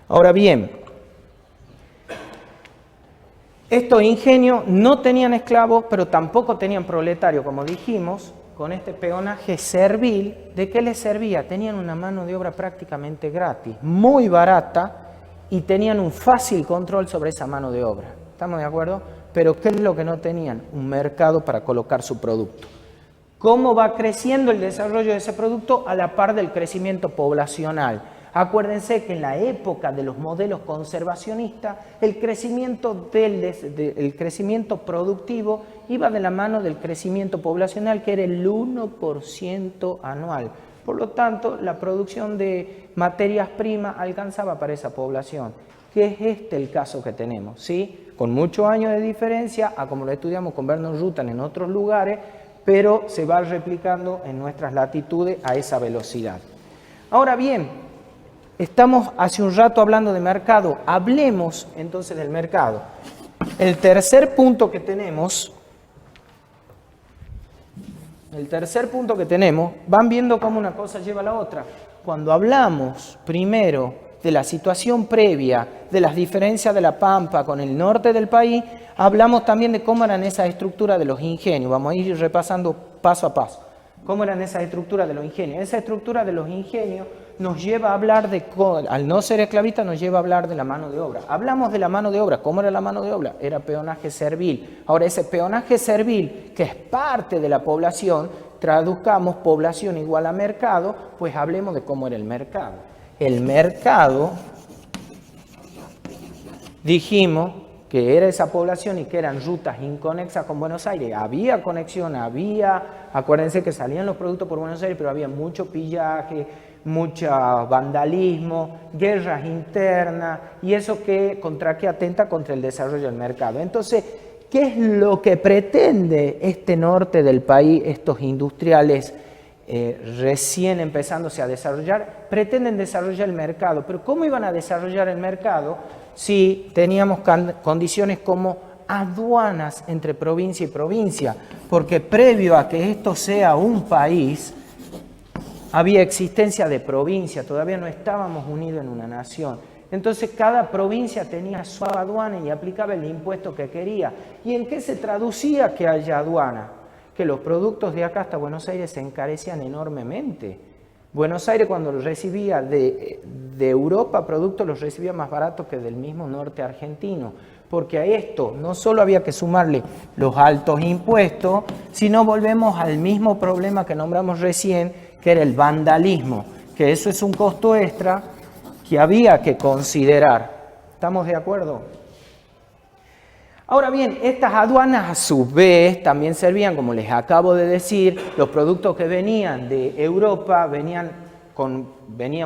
Ahora bien, estos ingenios no tenían esclavos, pero tampoco tenían proletarios, como dijimos, con este peonaje servil. ¿De qué les servía? Tenían una mano de obra prácticamente gratis, muy barata, y tenían un fácil control sobre esa mano de obra. ¿Estamos de acuerdo? Pero ¿qué es lo que no tenían? Un mercado para colocar su producto. ¿Cómo va creciendo el desarrollo de ese producto? A la par del crecimiento poblacional. Acuérdense que en la época de los modelos conservacionistas, el crecimiento productivo iba de la mano del crecimiento poblacional, que era el 1% anual. Por lo tanto, la producción de materias primas alcanzaba para esa población, que es este el caso que tenemos, ¿sí? Con muchos años de diferencia a como lo estudiamos con Vernon Rutan en otros lugares, pero se va replicando en nuestras latitudes a esa velocidad. Ahora bien, estamos hace un rato hablando de mercado, hablemos entonces del mercado. El tercer punto que tenemos, van viendo cómo una cosa lleva a la otra. Cuando hablamos primero de la situación previa, de las diferencias de la Pampa con el norte del país, hablamos también de cómo eran esas estructuras de los ingenios. Vamos a ir repasando paso a paso. ¿Cómo eran esas estructuras de los ingenios? Esa estructura de los ingenios nos lleva a hablar de, al no ser esclavista, nos lleva a hablar de la mano de obra. Hablamos de la mano de obra. ¿Cómo era la mano de obra? Era peonaje servil. Ahora, ese peonaje servil, que es parte de la población, traduzcamos población igual a mercado, pues hablemos de cómo era el mercado. El mercado, dijimos que era esa población y que eran rutas inconexas con Buenos Aires. Había conexión, acuérdense que salían los productos por Buenos Aires, pero había mucho pillaje, mucho vandalismo, guerras internas, y eso que atenta contra el desarrollo del mercado. Entonces, ¿qué es lo que pretende este norte del país, estos industriales recién empezándose a desarrollar? Pretenden desarrollar el mercado, pero ¿cómo iban a desarrollar el mercado si teníamos condiciones como aduanas entre provincia y provincia? Porque previo a que esto sea un país, había existencia de provincia, todavía no estábamos unidos en una nación. Entonces cada provincia tenía su aduana y aplicaba el impuesto que quería. ¿Y en qué se traducía que haya aduana? Que los productos de acá hasta Buenos Aires se encarecían enormemente. Buenos Aires, cuando los recibía de Europa, productos los recibía más baratos que del mismo norte argentino, porque a esto no solo había que sumarle los altos impuestos, sino volvemos al mismo problema que nombramos recién, que era el vandalismo, que eso es un costo extra que había que considerar. ¿Estamos de acuerdo? Ahora bien, estas aduanas a su vez también servían, como les acabo de decir, los productos que venían de Europa venían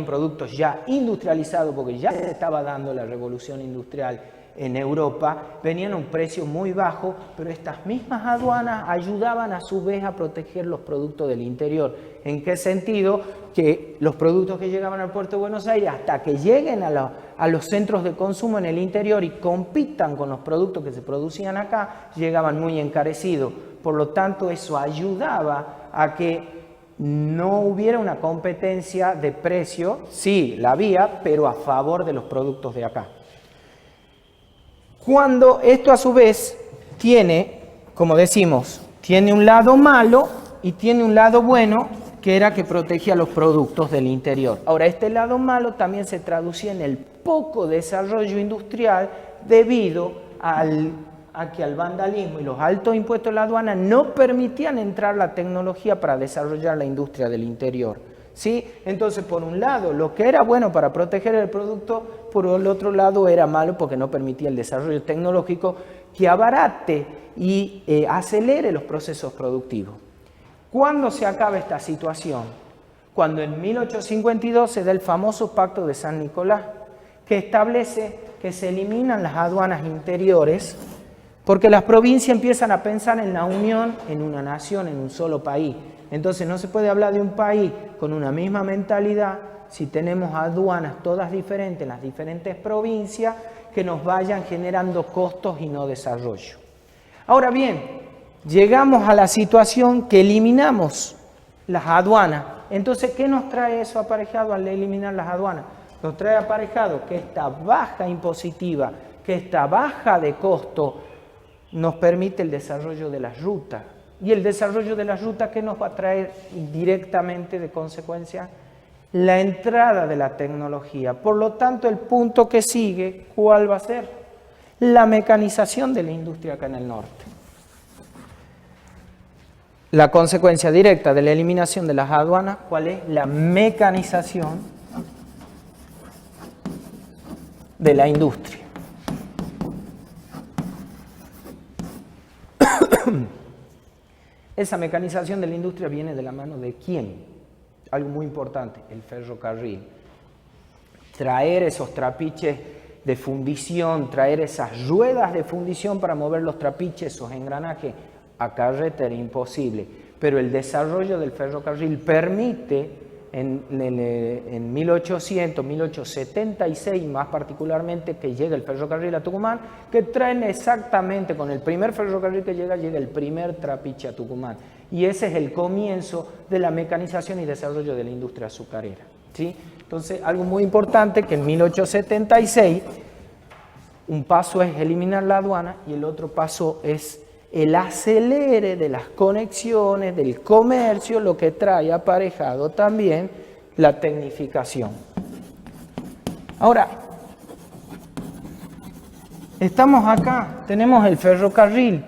productos ya industrializados, porque ya se estaba dando la revolución industrial en Europa, venían a un precio muy bajo, pero estas mismas aduanas ayudaban a su vez a proteger los productos del interior. ¿En qué sentido? Que los productos que llegaban al puerto de Buenos Aires, hasta que lleguen a los centros de consumo en el interior y compitan con los productos que se producían acá, llegaban muy encarecidos. Por lo tanto, eso ayudaba a que no hubiera una competencia de precio, sí, la había, pero a favor de los productos de acá. Cuando esto a su vez tiene, como decimos, tiene un lado malo y tiene un lado bueno, que era que protegía los productos del interior. Ahora, este lado malo también se traducía en el poco desarrollo industrial debido a que al vandalismo y los altos impuestos de la aduana no permitían entrar la tecnología para desarrollar la industria del interior. ¿Sí? Entonces, por un lado, lo que era bueno para proteger el producto, por el otro lado era malo porque no permitía el desarrollo tecnológico que abarate y acelere los procesos productivos. ¿Cuándo se acaba esta situación? Cuando en 1852 se da el famoso Pacto de San Nicolás, que establece que se eliminan las aduanas interiores porque las provincias empiezan a pensar en la unión en una nación, en un solo país. Entonces no se puede hablar de un país con una misma mentalidad si tenemos aduanas todas diferentes en las diferentes provincias que nos vayan generando costos y no desarrollo. Ahora bien, llegamos a la situación que eliminamos las aduanas. Entonces, ¿qué nos trae eso aparejado al eliminar las aduanas? Nos trae aparejado que esta baja impositiva, que esta baja de costo nos permite el desarrollo de las rutas. Y el desarrollo de las rutas, ¿qué nos va a traer directamente de consecuencia? La entrada de la tecnología. Por lo tanto, el punto que sigue, ¿cuál va a ser? La mecanización de la industria acá en el norte. La consecuencia directa de la eliminación de las aduanas, ¿cuál es? La mecanización de la industria. Esa mecanización de la industria viene de la mano de ¿quién? Algo muy importante, el ferrocarril. Traer esos trapiches de fundición, traer esas ruedas de fundición para mover los trapiches, esos engranajes, a carretera era imposible. Pero el desarrollo del ferrocarril permite, en 1800, 1876 más particularmente, que llegue el ferrocarril a Tucumán, que traen exactamente, con el primer ferrocarril que llega el primer trapiche a Tucumán. Y ese es el comienzo de la mecanización y desarrollo de la industria azucarera, ¿sí? Entonces, algo muy importante que en 1876, un paso es eliminar la aduana y el otro paso es el acelere de las conexiones, del comercio, lo que trae aparejado también la tecnificación. Ahora, estamos acá, tenemos el ferrocarril,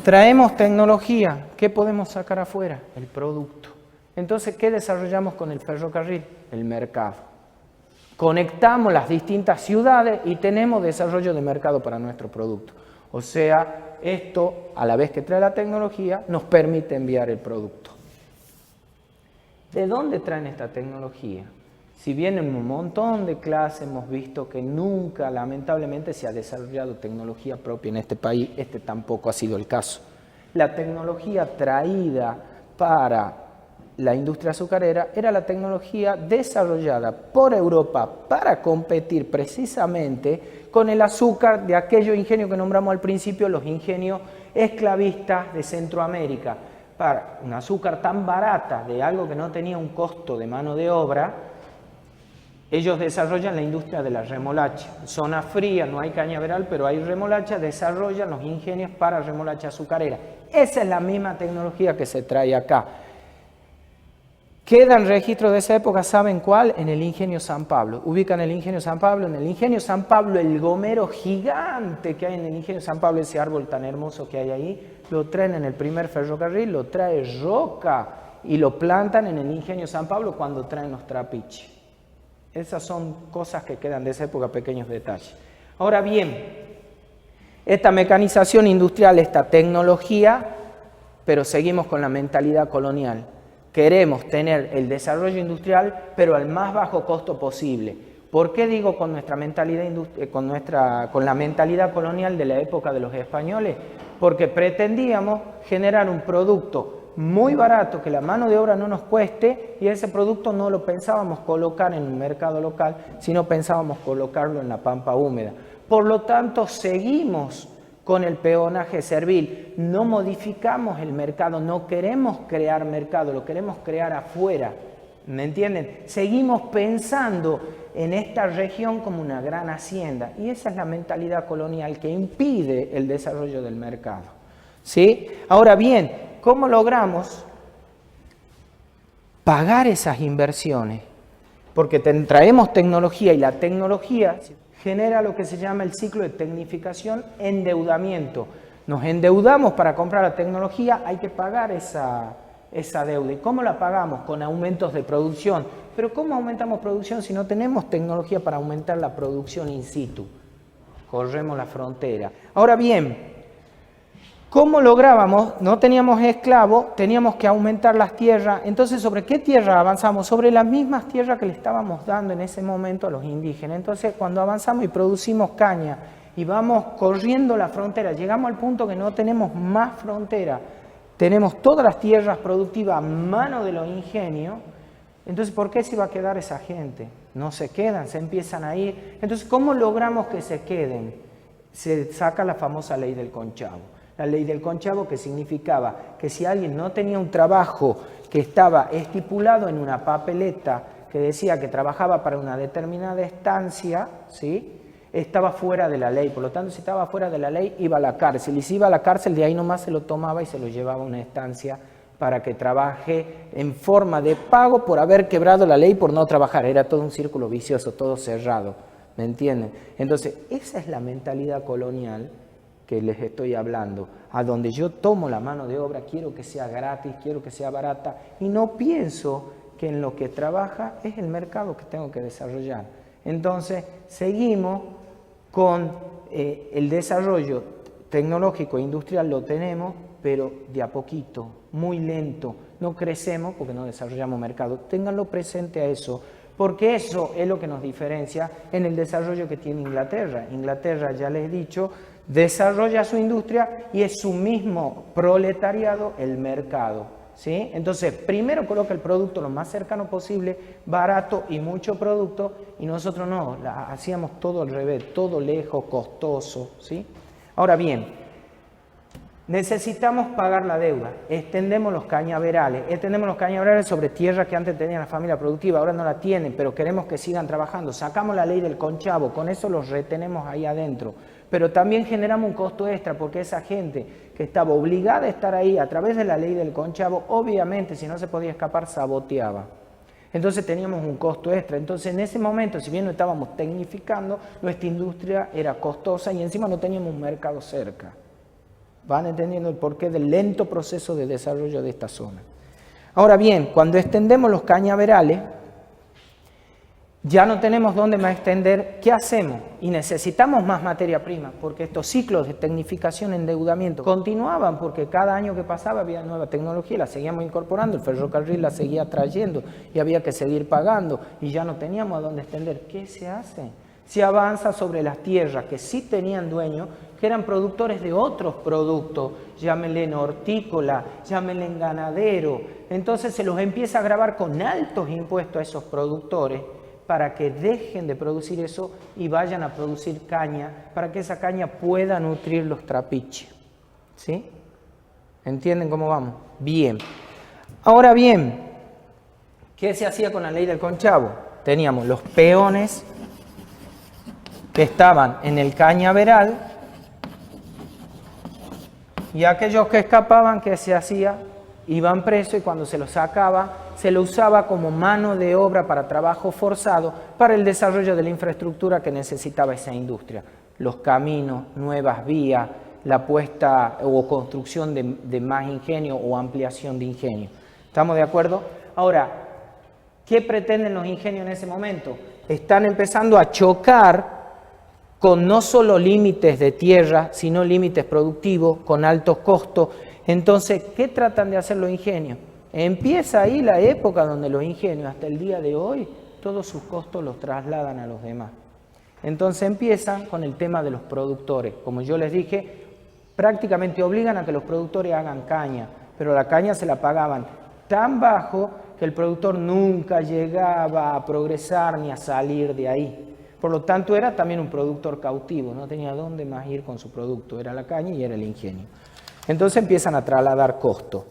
traemos tecnología, ¿qué podemos sacar afuera? El producto. Entonces, ¿qué desarrollamos con el ferrocarril? El mercado. Conectamos las distintas ciudades y tenemos desarrollo de mercado para nuestro producto. O sea, esto, a la vez que trae la tecnología, nos permite enviar el producto. ¿De dónde traen esta tecnología? Si bien en un montón de clases hemos visto que nunca, lamentablemente, se ha desarrollado tecnología propia en este país, este tampoco ha sido el caso. La tecnología traída para la industria azucarera era la tecnología desarrollada por Europa para competir precisamente con el azúcar de aquellos ingenios que nombramos al principio, los ingenios esclavistas de Centroamérica. Para un azúcar tan barata de algo que no tenía un costo de mano de obra, ellos desarrollan la industria de la remolacha. Zona fría, no hay cañaveral, pero hay remolacha, desarrollan los ingenios para remolacha azucarera. Esa es la misma tecnología que se trae acá. Quedan registros de esa época, ¿saben cuál? En el Ingenio San Pablo. Ubican el Ingenio San Pablo. En el Ingenio San Pablo, el gomero gigante que hay en el Ingenio San Pablo, ese árbol tan hermoso que hay ahí, lo traen en el primer ferrocarril, lo trae Roca y lo plantan en el Ingenio San Pablo cuando traen los trapiches. Esas son cosas que quedan de esa época, pequeños detalles. Ahora bien, esta mecanización industrial, esta tecnología, pero seguimos con la mentalidad colonial. Queremos tener el desarrollo industrial, pero al más bajo costo posible. ¿Por qué digo con nuestra mentalidad con la mentalidad colonial de la época de los españoles? Porque pretendíamos generar un producto muy barato, que la mano de obra no nos cueste, y ese producto no lo pensábamos colocar en un mercado local, sino pensábamos colocarlo en la pampa húmeda. Por lo tanto, seguimos con el peonaje servil, no modificamos el mercado, no queremos crear mercado, lo queremos crear afuera, ¿me entienden? Seguimos pensando en esta región como una gran hacienda, y esa es la mentalidad colonial que impide el desarrollo del mercado, ¿sí? Ahora bien, ¿cómo logramos pagar esas inversiones? Porque traemos tecnología y la tecnología genera lo que se llama el ciclo de tecnificación, endeudamiento. Nos endeudamos para comprar la tecnología, hay que pagar esa deuda. ¿Y cómo la pagamos? Con aumentos de producción. Pero ¿cómo aumentamos producción si no tenemos tecnología para aumentar la producción in situ? Corremos la frontera. Ahora bien, ¿cómo lográbamos? No teníamos esclavos, teníamos que aumentar las tierras. Entonces, ¿sobre qué tierra avanzamos? Sobre las mismas tierras que le estábamos dando en ese momento a los indígenas. Entonces, cuando avanzamos y producimos caña y vamos corriendo la frontera, llegamos al punto que no tenemos más frontera. Tenemos todas las tierras productivas a mano de los ingenios. Entonces, ¿por qué se iba a quedar esa gente? No se quedan, se empiezan a ir. Entonces, ¿cómo logramos que se queden? Se saca la famosa ley del conchavo. La ley del conchavo, que significaba que si alguien no tenía un trabajo que estaba estipulado en una papeleta que decía que trabajaba para una determinada estancia, ¿sí?, estaba fuera de la ley. Por lo tanto, si estaba fuera de la ley, iba a la cárcel. Y si iba a la cárcel, de ahí nomás se lo tomaba y se lo llevaba a una estancia para que trabaje en forma de pago por haber quebrado la ley por no trabajar. Era todo un círculo vicioso, todo cerrado, ¿me entienden? Entonces, esa es la mentalidad colonial que les estoy hablando, a donde yo tomo la mano de obra, quiero que sea gratis, quiero que sea barata, y no pienso que en lo que trabaja es el mercado que tengo que desarrollar. Entonces, seguimos con el desarrollo tecnológico e industrial, lo tenemos, pero de a poquito, muy lento. No crecemos porque no desarrollamos mercado. Ténganlo presente a eso, porque eso es lo que nos diferencia en el desarrollo que tiene Inglaterra. Inglaterra, ya les he dicho, desarrolla su industria y es su mismo proletariado el mercado, ¿sí? Entonces, primero coloca el producto lo más cercano posible, barato y mucho producto, y nosotros no, hacíamos todo al revés, todo lejos, costoso, ¿sí? Ahora bien, necesitamos pagar la deuda, extendemos los cañaverales sobre tierra que antes tenía la familia productiva, ahora no la tienen, pero queremos que sigan trabajando, sacamos la ley del conchavo, con eso los retenemos ahí adentro, pero también generamos un costo extra porque esa gente que estaba obligada a estar ahí a través de la ley del conchavo, obviamente si no se podía escapar, saboteaba. Entonces teníamos un costo extra. Entonces en ese momento, si bien no estábamos tecnificando, nuestra industria era costosa y encima no teníamos un mercado cerca. ¿Van entendiendo el porqué del lento proceso de desarrollo de esta zona? Ahora bien, cuando extendemos los cañaverales, ya no tenemos dónde más extender, ¿qué hacemos? Y necesitamos más materia prima, porque estos ciclos de tecnificación, endeudamiento, continuaban porque cada año que pasaba había nueva tecnología, la seguíamos incorporando, el ferrocarril la seguía trayendo y había que seguir pagando y ya no teníamos a dónde extender. ¿Qué se hace? Se avanza sobre las tierras que sí tenían dueños, que eran productores de otros productos, llámenle en hortícola, llámenle en ganadero. Entonces se los empieza a gravar con altos impuestos a esos productores, para que dejen de producir eso y vayan a producir caña, para que esa caña pueda nutrir los trapiches. ¿Sí? ¿Entienden cómo vamos? Bien. Ahora bien, ¿qué se hacía con la ley del conchavo? Teníamos los peones que estaban en el cañaveral y aquellos que escapaban, ¿qué se hacía? Iban presos y cuando se los sacaba, se lo usaba como mano de obra para trabajo forzado para el desarrollo de la infraestructura que necesitaba esa industria. Los caminos, nuevas vías, la puesta o construcción de más ingenio o ampliación de ingenio. ¿Estamos de acuerdo? Ahora, ¿qué pretenden los ingenios en ese momento? Están empezando a chocar con no solo límites de tierra, sino límites productivos, con altos costos. Entonces, ¿qué tratan de hacer los ingenios? Empieza ahí la época donde los ingenios, hasta el día de hoy, todos sus costos los trasladan a los demás. Entonces empiezan con el tema de los productores. Como yo les dije, prácticamente obligan a que los productores hagan caña, pero la caña se la pagaban tan bajo que el productor nunca llegaba a progresar ni a salir de ahí. Por lo tanto, era también un productor cautivo, no tenía dónde más ir con su producto, era la caña y era el ingenio. Entonces empiezan a trasladar costos.